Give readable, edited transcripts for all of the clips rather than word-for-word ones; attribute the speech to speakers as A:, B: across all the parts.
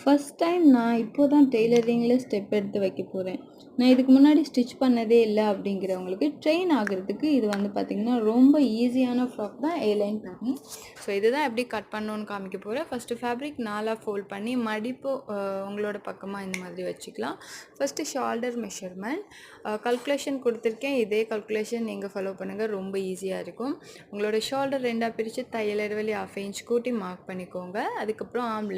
A: First time நான் இப்போ தான் டெய்லரிங்கில் ஸ்டெப் எடுத்து வைக்க போகிறேன். நான் இதுக்கு முன்னாடி ஸ்டிச் பண்ணதே இல்லை அப்படிங்கிறவங்களுக்கு ட்ரெயின் ஆகிறதுக்கு இது வந்து பார்த்திங்கன்னா ரொம்ப ஈஸியான ஃப்ராக் தான் ஏலைன் பேட்டர்ன். ஸோ இதுதான் எப்படி கட் பண்ணணுன்னு காமிக்க போகிறேன். ஃபஸ்ட்டு ஃபேப்ரிக் 4 ஃபோல்ட் பண்ணி மடிப்பு உங்களோட பக்கமாக இந்த மாதிரி வச்சுக்கலாம். ஃபஸ்ட்டு ஷோல்டர் மெஷர்மெண்ட் கல்குலேஷன் கொடுத்துருக்கேன். இதே கல்குலேஷன் நீங்கள் ஃபாலோ பண்ணுங்கள், ரொம்ப ஈஸியாக இருக்கும். உங்களோட ஷோல்டர் 2ஆக பிரித்து தையல் இடைவெளி 1/2 இன்ச் கூட்டி மார்க் பண்ணிக்கோங்க. அதுக்கப்புறம் ஆர்ம்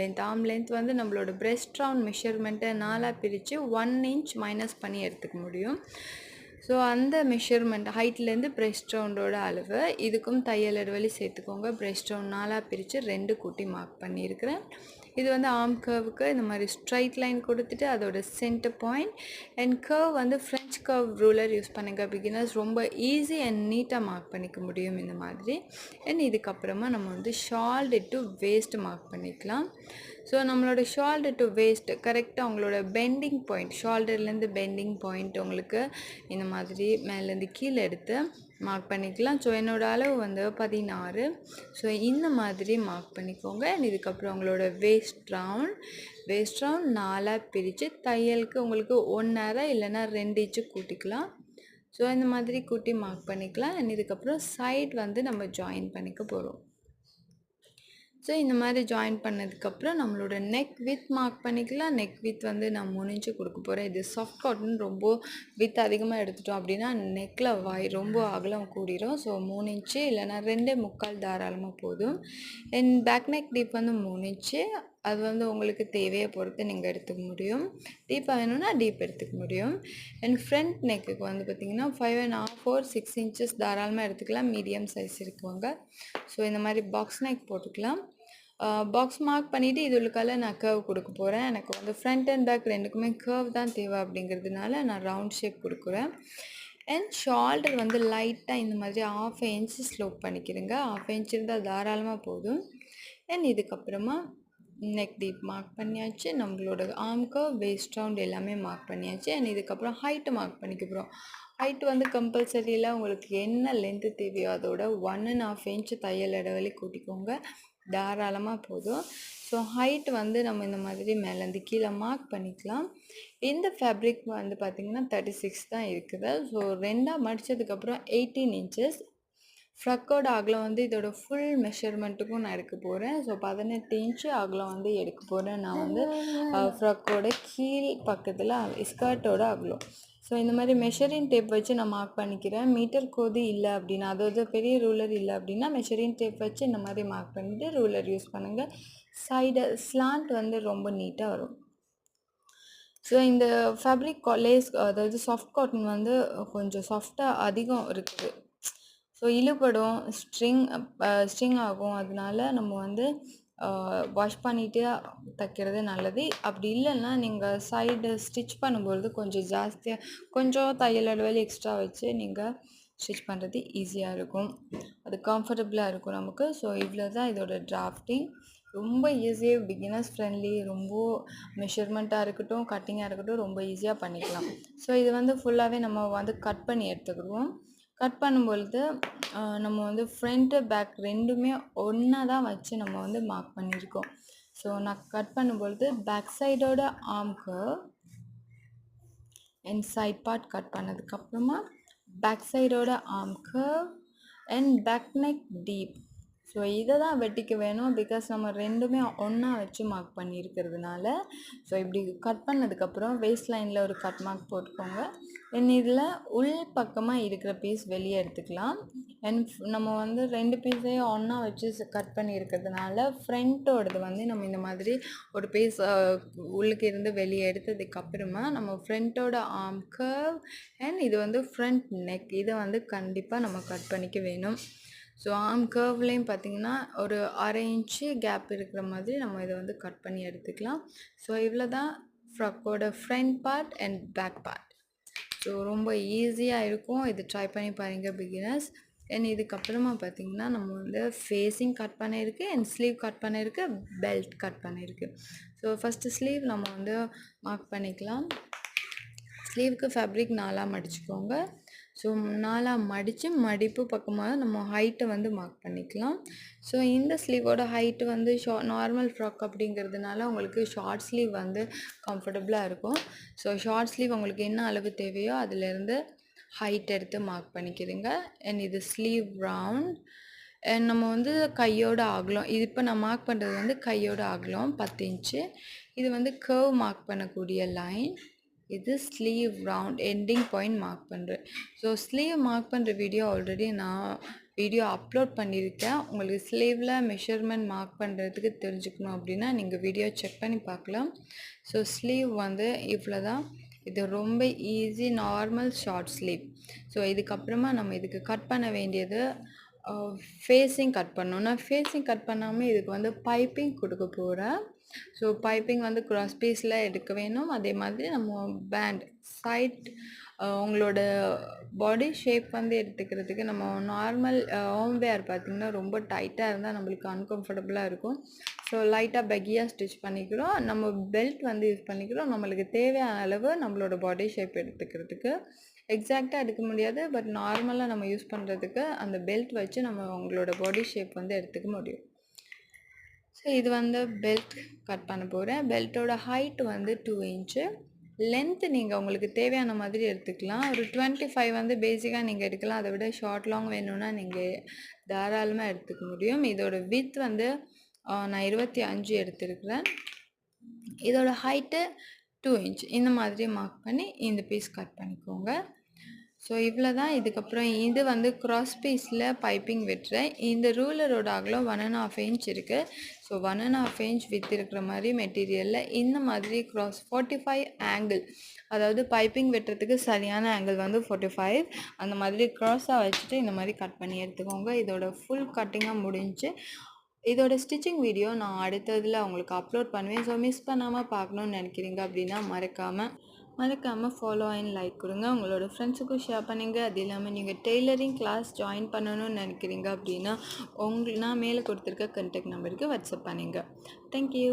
A: லென்த் வந்து நம்மளோட பிரெஸ்ட் ரவுண்ட் மெஷர்மெண்ட்டை 4ஆக பிரித்து 1 இன்ச் மைனஸ் பண்ணி எடுத்துக்க முடியும். ஸோ அந்த மெஷர்மெண்ட் ஹைட்லேருந்து பிரெஸ்ட் ரவுண்டோட அளவு இதுக்கும் தையல் இடைவெளி சேர்த்துக்கோங்க. பிரெஸ்ட் ரவுண்ட் 4ஆக பிரித்து 2 கூட்டி மார்க் பண்ணியிருக்கிறேன். இது வந்து ஆர்ம் கர்வுக்கு இந்த மாதிரி ஸ்ட்ரைட் லைன் கொடுத்துட்டு அதோட சென்டர் பாயிண்ட் அண்ட் கர்வ் வந்து ஃப்ரெஞ்ச் கர்வ் ரூலர் யூஸ் பண்ணுங்கள். பிகினர்ஸ் ரொம்ப ஈஸி அண்ட் நீட்டாக மார்க் பண்ணிக்க முடியும் இந்த மாதிரி. அண்ட் இதுக்கப்புறமா நம்ம வந்து ஷோல்டர் டு வேஸ்ட் மார்க் பண்ணிக்கலாம். ஸோ நம்மளோட ஷோல்டர் டு வேஸ்ட் கரெக்டாக உங்களோட பெண்டிங் பாயிண்ட், ஷோல்டர்லேருந்து பெண்டிங் பாயிண்ட் உங்களுக்கு இந்த மாதிரி மேலேருந்து கீழே எடுத்து மார்க் பண்ணிக்கலாம். ஸோ என்னோடய அளவு வந்து 16. ஸோ இந்த மாதிரி மார்க் பண்ணிக்கோங்க. இதுக்கப்புறம் உங்களோட வேஸ்ட் ரவுண்ட் 4ஆக பிரித்து தையலுக்கு உங்களுக்கு 1/2 இல்லைன்னா 2 இன்ச்சு கூட்டிக்கலாம். ஸோ இந்த மாதிரி கூட்டி மார்க் பண்ணிக்கலாம். இதுக்கப்புறம் சைட் வந்து நம்ம ஜாயின் பண்ணிக்க போகிறோம். ஸோ இந்த மாதிரி ஜாயின் பண்ணதுக்கப்புறம் நம்மளோட நெக் வித் மார்க் பண்ணிக்கலாம். நெக் வித் வந்து நான் 3 இன்ச்சு கொடுக்க போகிறேன். இது சாஃப்ட் காட்டன், ரொம்ப வித் அதிகமாக எடுத்துட்டோம் அப்படின்னா நெக்கில் ரொம்ப அகலம் கூடிரும். ஸோ 3 இன்ச்சு இல்லைனா 2.25 தாராளமாக போதும். அண்ட் பேக் நெக் டீப் வந்து 3 இன்ச்சு. அது வந்து உங்களுக்கு தேவையை பொறுத்து நீங்கள் எடுத்துக்க முடியும். டீப்பாக வேணும்னா டீப் எடுத்துக்க முடியும். அண்ட் ஃப்ரண்ட் நெக்குக்கு வந்து பார்த்திங்கன்னா 5.5 or 6 இன்ச்சஸ் தாராளமாக எடுத்துக்கலாம், மீடியம் சைஸ் இருக்குவாங்க. ஸோ இந்த மாதிரி பாக்ஸ் நெக் போட்டுக்கலாம். பாக்ஸ் மார்க் பண்ணிவிட்டு இதுக்கால நான் கர்வ் கொடுக்க போகிறேன். எனக்கு வந்து ஃப்ரண்ட் அண்ட் பேக் ரெண்டுக்குமே கர்வ் தான் தேவை அப்படிங்கிறதுனால நான் ரவுண்ட் ஷேப் கொடுக்குறேன். அண்ட் ஷோல்டர் வந்து லைட்டாக இந்த மாதிரி 1/2 இன்ச் ஸ்லோப் பண்ணிக்கிறேங்க. 1/2 இன்ச் இருந்தால் தாராளமாக போதும். அண்ட் இதுக்கப்புறமா நெக் டீப் மார்க் பண்ணியாச்சு. நம்மளோட ஆர்ம் கர்வ், வேஸ்ட் ரவுண்ட் எல்லாமே மார்க் பண்ணியாச்சு. அண்ட் இதுக்கப்புறம் ஹைட்டு மார்க் பண்ணிக்க போகிறோம். ஹைட் வந்து கம்பல்சரியில் உங்களுக்கு என்ன லென்த்து தேவையோ அதோட 1.5 இன்ச் தையல் இடைவெளி கூட்டிக்கோங்க, தாராளமாக போதும். ஸோ ஹைட் வந்து நம்ம இந்த மாதிரி மேலேருந்து கீழே மார்க் பண்ணிக்கலாம். இந்த ஃபேப்ரிக் வந்து பார்த்திங்கன்னா 36 தான் இருக்குது. So 2ஆக மடித்ததுக்கப்புறம் 18 inches. ஃப்ரக்கோட அகலம் வந்து இதோட ஃபுல் மெஷர்மெண்ட்டுக்கும் நான் எடுக்க போகிறேன். ஸோ 18 இன்ச்சு அகலம் வந்து எடுக்க போகிறேன். நான் வந்து ஃப்ரக்கோட கீழ் பக்கத்தில் ஸ்கர்ட்டோட அகலம். ஸோ இந்த மாதிரி மெஷரிங் டேப் வச்சு நான் மார்க் பண்ணிக்கிறேன். மீட்டர் கோதி இல்லை அப்படின்னா, அதாவது பெரிய ரூலர் இல்லை அப்படின்னா மெஷரிங் டேப் வச்சு இந்த மாதிரி மார்க் பண்ணிவிட்டு ரூலர் யூஸ் பண்ணுங்கள். சைடு ஸ்லாண்ட் வந்து ரொம்ப நீட்டாக வரும். ஸோ இந்த ஃபேப்ரிக் லேஸ், அதாவது சாஃப்ட் காட்டன் வந்து கொஞ்சம் சாஃப்டாக அதிகம் இருக்குது. ஸோ இழுபடும், ஸ்ட்ரிங் ஆகும். அதனால நம்ம வந்து வாஷ் பண்ணிவிட்டு தைக்கிறது நல்லது. அப்படி இல்லைன்னா நீங்கள் சைடு ஸ்டிச் பண்ணும்பொழுது கொஞ்சம் தையல் இடைவெளி எக்ஸ்ட்ரா வச்சு நீங்கள் ஸ்டிச் பண்ணுறது ஈஸியாக இருக்கும், அது கம்ஃபர்டபுளாக இருக்கும் நமக்கு. ஸோ இவ்வளோ தான் இதோட டிராஃப்டிங். ரொம்ப ஈஸியாக, பிகினர்ஸ் ஃப்ரெண்ட்லி, ரொம்ப மெஷர்மெண்ட்டாக இருக்கட்டும், கட்டிங்காக இருக்கட்டும், ரொம்ப ஈஸியாக பண்ணிக்கலாம். ஸோ இது வந்து ஃபுல்லாகவே நம்ம வந்து கட் பண்ணி எடுத்துக்கிடுவோம். கட் பண்ணும்பொழுது நம்ம வந்து ஃப்ரண்ட்டு பேக் ரெண்டுமே ஒன்றா தான் வச்சு நம்ம வந்து மார்க் பண்ணியிருக்கோம். ஸோ நான் கட் பண்ணும்பொழுது பேக் சைடோட arm curve and side part cut பண்ணதுக்கப்புறமா பேக் சைடோட arm curve and back neck deep. So இதை தான் வெட்டிக்க வேணும், பிகாஸ் நம்ம ரெண்டுமே ஒன்றா வச்சு மார்க் பண்ணியிருக்கிறதுனால. ஸோ இப்படி கட் பண்ணதுக்கப்புறம் வேஸ்ட் லைனில் ஒரு கட் மார்க் போட்டுக்கோங்க. தென் இதில் உள் பக்கமாக இருக்கிற பீஸ் வெளியே எடுத்துக்கலாம். அண்ட் நம்ம வந்து 2 பீஸையும் ஒன்றா வச்சு கட் பண்ணியிருக்கிறதுனால ஃப்ரண்ட்டோடது வந்து நம்ம இந்த மாதிரி ஒரு பீஸ் உள்ளுக்கு இருந்து வெளியே எடுத்ததுக்கப்புறமா நம்ம ஃப்ரண்ட்டோட ஆர்ம் கர்வ் அண்ட் இது வந்து ஃப்ரண்ட் நெக், இதை வந்து கண்டிப்பாக நம்ம கட் பண்ணிக்க வேணும். ஸோ ஆர்ம் கர்வ்லேயும் பார்த்திங்கன்னா ஒரு 1/2 இன்ச்சு கேப் இருக்கிற மாதிரி நம்ம இதை வந்து கட் பண்ணி எடுத்துக்கலாம். ஸோ இவ்வளோ தான் ஃப்ராக்கோட front part and back part. So ரொம்ப ஈஸியாக இருக்கும், இது ட்ரை பண்ணி பாருங்கள் பிகினர்ஸ். அண்ட் இதுக்கப்புறமா பார்த்திங்கன்னா நம்ம வந்து ஃபேஸிங் கட் பண்ணியிருக்கு அண்ட் ஸ்லீவ் கட் பண்ணியிருக்கு, பெல்ட் கட் பண்ணியிருக்கு. ஸோ ஃபஸ்ட்டு ஸ்லீவ் நம்ம வந்து மார்க் பண்ணிக்கலாம். ஸ்லீவுக்கு ஃபேப்ரிக் 4ஆக மடிச்சுக்கோங்க. ஸோ நாலாக மடித்து மடிப்பு பக்கமாக நம்ம ஹைட்டை வந்து மார்க் பண்ணிக்கலாம். ஸோ இந்த ஸ்லீவோட ஹைட்டு வந்து நார்மல் ஃப்ராக் அப்படிங்கிறதுனால உங்களுக்கு ஷார்ட் ஸ்லீவ் வந்து கம்ஃபர்டபுளாக இருக்கும். ஸோ ஷார்ட் ஸ்லீவ் உங்களுக்கு என்ன அளவு தேவையோ அதிலேருந்து ஹைட் எடுத்து மார்க் பண்ணிக்கிறீங்க. அண்ட் இது ஸ்லீவ் ரவுண்ட். அண்ட் நம்ம வந்து கையோட அகலம், இது இப்போ நான் மார்க் பண்ணுறது வந்து கையோட அகலம் 10 இன்ச்சு. இது வந்து கர்வ் மார்க் பண்ணக்கூடிய லைன். இது sleeve round ending point mark பண்ணுறேன். ஸோ ஸ்லீவ் மார்க் பண்ணுற வீடியோ ஆல்ரெடி நான் அப்லோட் பண்ணியிருக்கேன். உங்களுக்கு ஸ்லீவில் மெஷர்மெண்ட் மார்க் பண்ணுறதுக்கு தெரிஞ்சுக்கணும் அப்படின்னா நீங்கள் வீடியோ செக் பண்ணி பார்க்கலாம். ஸோ ஸ்லீவ் வந்து இவ்வளோ தான். இது ரொம்ப easy normal short sleeve. So இதுக்கப்புறமா நம்ம இதுக்கு கட் பண்ண வேண்டியது ஃபேஸிங் கட் பண்ணணும். நான் ஃபேஸிங் கட் பண்ணாமல் இதுக்கு வந்து பைப்பிங் கொடுக்க போகிறேன். ஸோ பைப்பிங் வந்து கிராஸ் பீஸில் எடுக்க வேணும். அதே மாதிரி நம்ம பேண்ட் சைட் உங்களோட பாடி ஷேப் வந்து எடுத்துக்கிறதுக்கு நம்ம நார்மல் ஹோம்வேர் பார்த்திங்கன்னா ரொம்ப டைட்டாக இருந்தால் நம்மளுக்கு அன்கம்ஃபர்டபுளாக இருக்கும். ஸோ லைட்டாக பெக்கியாக ஸ்டிச் பண்ணிக்கிறோம். நம்ம பெல்ட் வந்து யூஸ் பண்ணிக்கிறோம் நம்மளுக்கு தேவையான அளவு நம்மளோட பாடி ஷேப் எடுத்துக்கிறதுக்கு. எக்ஸாக்டாக எடுக்க முடியாது, பட் நார்மலாக நம்ம யூஸ் பண்ணுறதுக்கு அந்த பெல்ட் வச்சு நம்ம உங்களோட பாடி ஷேப் வந்து எடுத்துக்க முடியும். ஸோ இது வந்து பெல்ட் கட் பண்ண போகிறேன். பெல்ட்டோட ஹைட் வந்து 2 இன்ச்சு. லென்த்து நீங்கள் உங்களுக்கு தேவையான மாதிரி எடுத்துக்கலாம். ஒரு 25 வந்து பேசிக்காக நீங்கள் எடுக்கலாம். அதை விட ஷார்ட் லாங் வேணும்னா நீங்கள் தாராளமாக எடுத்துக்க முடியும். இதோட வித் வந்து நான் 25 எடுத்துருக்கிறேன். இதோட ஹைட்டு 2 இன்ச். இந்த மாதிரி மார்க் பண்ணி இந்த பீஸ் கட் பண்ணிக்கோங்க. ஸோ இவ்வளோ தான். இதுக்கப்புறம் இது வந்து கிராஸ் பீஸில் பைப்பிங் வெட்டுறேன். இந்த ரூலரோட அகலம் 1.5 இன்ச் இருக்குது. ஸோ 1.5 இன்ச் வித் இருக்கிற மாதிரி மெட்டீரியலில் இந்த மாதிரி கிராஸ் 45 ஆங்கிள், அதாவது பைப்பிங் வெட்டுறதுக்கு சரியான ஆங்கிள் வந்து 45, அந்த மாதிரி க்ராஸாக வச்சுட்டு இந்த மாதிரி கட் பண்ணி எடுத்துக்கோங்க. இதோட ஃபுல் கட்டிங்காக முடிஞ்சு. இதோட ஸ்டிச்சிங் வீடியோ நான் அடுத்ததில் உங்களுக்கு அப்லோட் பண்ணுவேன். ஸோ மிஸ் பண்ணாமல் பார்க்கணுன்னு நினைக்கிறீங்க அப்படின்னா மறக்காமல் ஃபாலோ அண்ட் லைக் கொடுங்க. உங்களோட ஃப்ரெண்ட்ஸுக்கும் ஷேர் பண்ணுங்க. அது இல்லாமல் நீங்கள் டெய்லரிங் கிளாஸ் ஜாயின் பண்ணணும்னு நினைக்கிறீங்க அப்படின்னா நான் மேலே கொடுத்துருக்க கான்டாக்ட் நம்பருக்கு வாட்ஸ்அப் பண்ணுங்க. தேங்க்யூ.